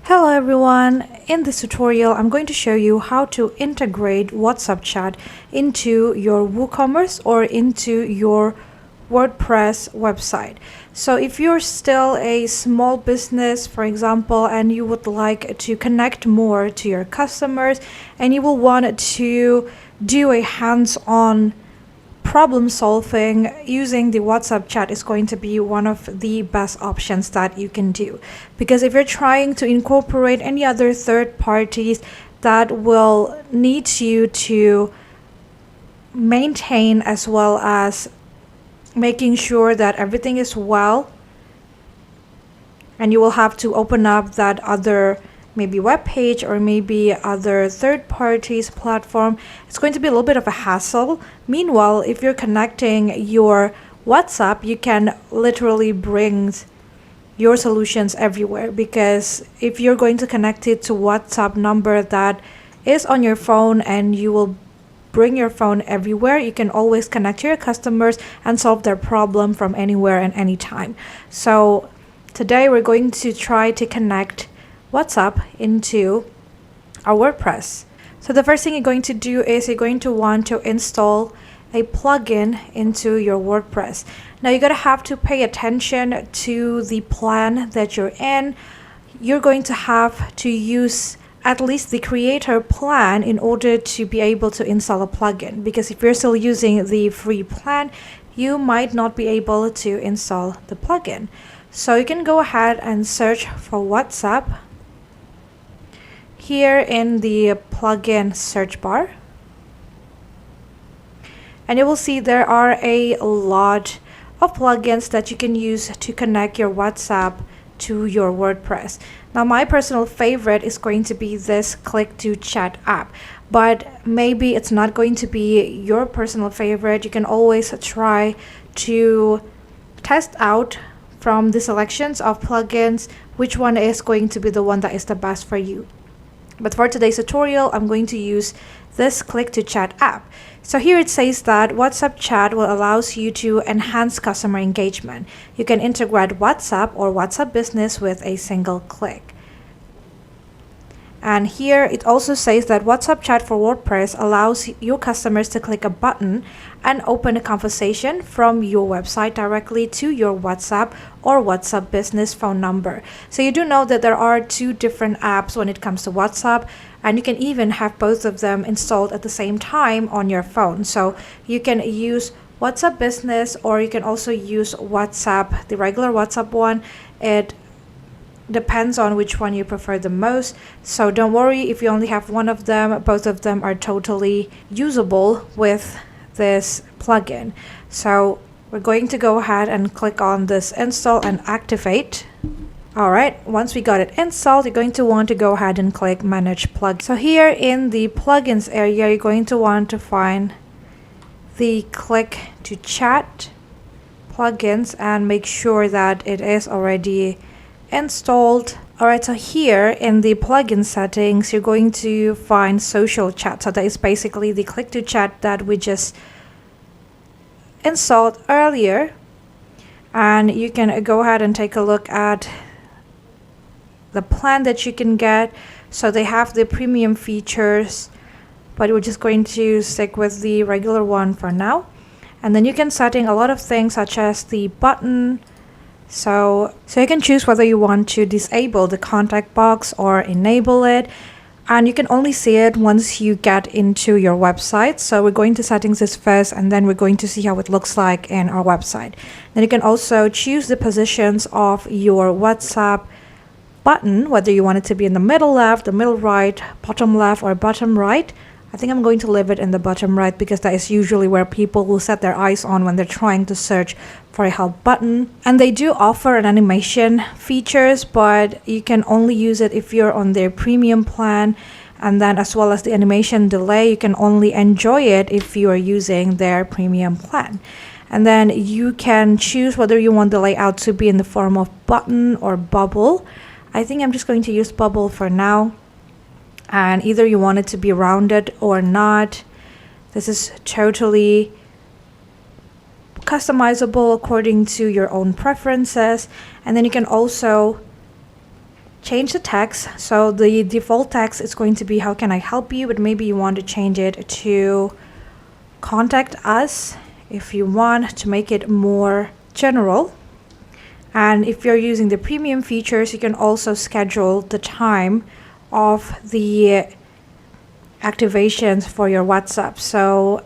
Hello everyone, in this tutorial I'm going to show you how to integrate WhatsApp chat into your WooCommerce or into your WordPress website. So if you're still a small business, for example, and you would like to connect more to your customers and you will want to do a hands-on problem solving, using the WhatsApp chat is going to be one of the best options that you can do. Because if you're trying to incorporate any other third parties that will need you to maintain as well as making sure that everything is well, and you will have to open up that other maybe web page or maybe other third parties platform, it's going to be a little bit of a hassle. Meanwhile, if you're connecting your WhatsApp, you can literally bring your solutions everywhere, because if you're going to connect it to WhatsApp number that is on your phone and you will bring your phone everywhere, you can always connect to your customers and solve their problem from anywhere and anytime. So today we're going to try to connect WhatsApp into our WordPress. So the first thing you're going to do is you're going to want to install a plugin into your WordPress. Now you're going to have to pay attention to the plan that you're in. You're going to have to use at least the creator plan in order to be able to install a plugin, because if you're still using the free plan, you might not be able to install the plugin. So you can go ahead and search for WhatsApp here in the plugin search bar, and you will see there are a lot of plugins that you can use to connect your WhatsApp to your WordPress. Now my personal favorite is going to be this Click to Chat app, but maybe it's not going to be your personal favorite. You can always try to test out from the selections of plugins which one is going to be the one that is the best for you. But for today's tutorial, I'm going to use this Click to Chat app. So here it says that WhatsApp chat will allow you to enhance customer engagement. You can integrate WhatsApp or WhatsApp Business with a single click. And here it also says that WhatsApp chat for WordPress allows your customers to click a button and open a conversation from your website directly to your WhatsApp or WhatsApp Business phone number. So you do know that there are two different apps when it comes to WhatsApp, and you can even have both of them installed at the same time on your phone. So you can use WhatsApp Business, or you can also use WhatsApp, the regular WhatsApp one. It depends on which one you prefer the most. So don't worry if you only have one of them, both of them are totally usable with this plugin. So we're going to go ahead and click on this install and activate. Alright, once we got it installed, you're going to want to go ahead and click manage plugins. So here in the plugins area, you're going to want to find the Click to Chat plugins and make sure that it is already installed. Alright, so here in the plugin settings, you're going to find social chat. So that is basically the Click to Chat that we just installed earlier. And you can go ahead and take a look at the plan that you can get. So they have the premium features, but we're just going to stick with the regular one for now. And then you can setting a lot of things such as the button. So you can choose whether you want to disable the contact box or enable it, and you can only see it once you get into your website. So we're going to settings this first, and then we're going to see how it looks like in our website. Then you can also choose the positions of your WhatsApp button, whether you want it to be in the middle left, the middle right, bottom left, or bottom right. I think I'm going to leave it in the bottom right because that is usually where people will set their eyes on when they're trying to search for a help button. And they do offer an animation features, but you can only use it if you're on their premium plan. And then as well as the animation delay, you can only enjoy it if you are using their premium plan. And then you can choose whether you want the layout to be in the form of button or bubble. I think I'm just going to use bubble for now. And either you want it to be rounded or not. This is totally customizable according to your own preferences. And then you can also change the text. So the default text is going to be how can I help you, but maybe you want to change it to contact us if you want to make it more general. And if you're using the premium features, you can also schedule the time of the activations for your WhatsApp. So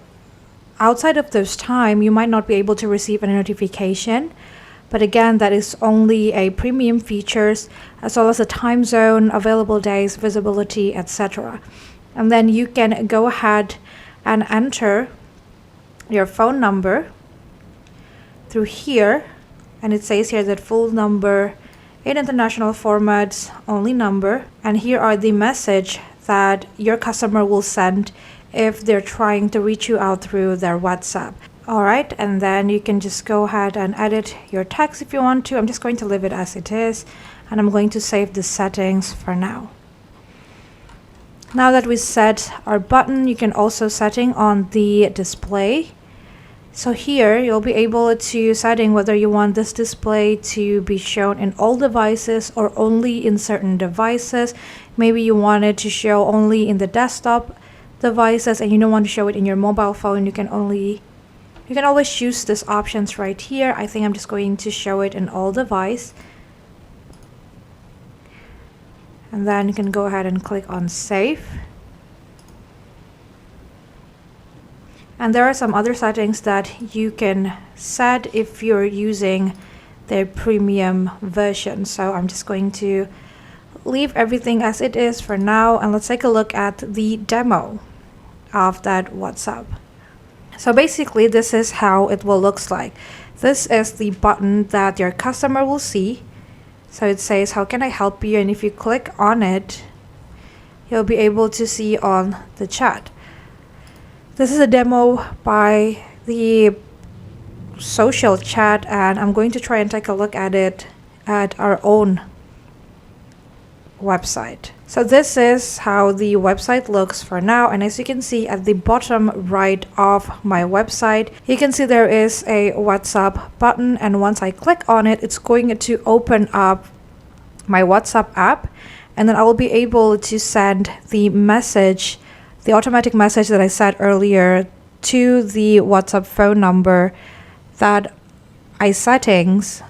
outside of those time, you might not be able to receive any notification. But again, that is only a premium features, as well as the time zone, available days, visibility, etc. And then you can go ahead and enter your phone number through here. And it says here that full number in international formats, only number. And here are the message that your customer will send if they're trying to reach you out through their WhatsApp. All right, and then you can just go ahead and edit your text if you want to. I'm just going to leave it as it is, and I'm going to save the settings for now. Now that we set our button, you can also setting on the display. So here you'll be able to setting whether you want this display to be shown in all devices or only in certain devices. Maybe you want it to show only in the desktop devices and you don't want to show it in your mobile phone. You can always choose these options right here. I think I'm just going to show it in all device. And then you can go ahead and click on save. And there are some other settings that you can set if you're using the premium version. So I'm just going to leave everything as it is for now. And let's take a look at the demo of that WhatsApp. So basically, this is how it will look like. This is the button that your customer will see. So it says, how can I help you? And if you click on it, you'll be able to see on the chat. This is a demo by the social chat, and I'm going to try and take a look at it at our own website. So this is how the website looks for now, and as you can see at the bottom right of my website, you can see there is a WhatsApp button, and once I click on it, it's going to open up my WhatsApp app, and then I will be able to send the message, the automatic message that I said earlier, to the WhatsApp phone number that I settings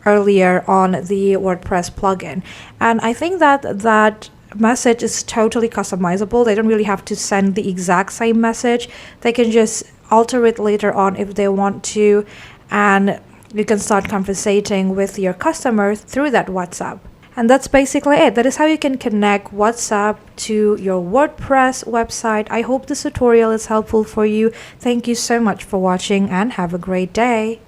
earlier on the WordPress plugin. And I think that that message is totally customizable. They don't really have to send the exact same message. They can just alter it later on if they want to, and you can start conversating with your customer through that WhatsApp. And that's basically it. That is how you can connect WhatsApp to your WordPress website. I hope this tutorial is helpful for you. Thank you so much for watching and have a great day.